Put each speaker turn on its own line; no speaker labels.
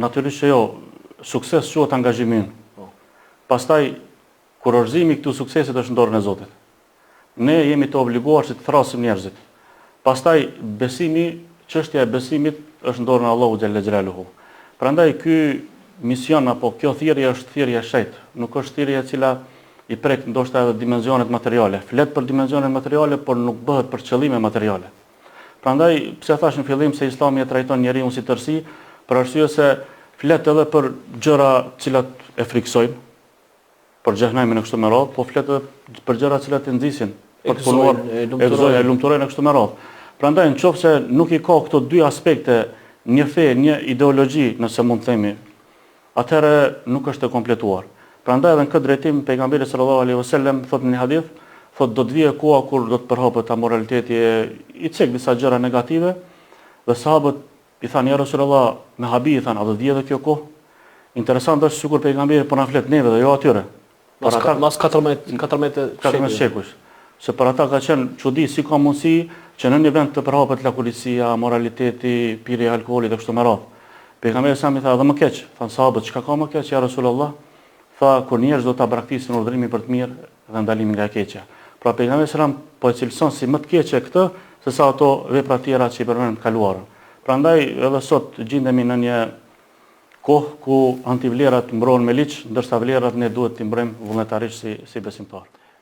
natyrisht që jo, sukses quhet angazhimin. Pastaj, kurorëzimi i këtu suksesit është në dorën e Zotit. Ne jemi të obliguar që të thrasim njerëzit. Pastaj, çështja e besimit është në dorën e Allahu xhalla xhelaluhu. Prandaj ky mision apo kjo thirrje është thirrje shejt, nuk është thirrje e cila i prek ndoshta edhe dimensionet materiale. Flet për dimensionet materiale, por nuk bëhet për qëllime materiale. Prandaj, pse thash në fillim se Islami e trajton njeriu si tërësi, për arsye se flet edhe për gjëra të cilat e friksojnë, për xhehenamin e kështu me radhë, po flet edhe për gjëra të cilat e nxisin, për të punuar, e lumturojnë e kështu me radhë. Prandaj, nëse nuk i ka këto dy aspekte, një fe, një ideologji, nëse mund të themi, atëherë nuk është e kompletuar. Prandaj edhe në këtë drejtim pejgamberi sallallahu alaihi wasallam thotë në një hadith, thotë do të vijë koha kur do të përhapet amoraliteti, i cek disa gjëra negative, dhe sahabët i thanë ja Rasulullah, me habi i thanë, a do të vijë edhe kjo kohë? Interesant është sikur pejgamberi po na flet neve dhe jo atyre.
Mas 14
shekuj. Se për ata ka qenë çudi si ka mundësi që në një vend të përhapet lakurisia, moraliteti, pirja e alkoolit e kështu me radhë. Pejgamberi sa mi tha edhe më keq, thanë sahabët, çka ka më keq ja Rasulullah? Tha kur njerëz do ta braktisin urdhrimin për të mirë dhe ndalimin nga e keqja. Pra pejgamberi sallam po e cilëson si më të keqe këtë sesa ato vepra të tjera që i përmendën të kaluarën. Prandaj edhe sot gjendemi në një kohë ku antivlerat mbrohen me liç, ndërsa vlerat ne duhet t'i mbrojmë vullnetarisht si besimtar.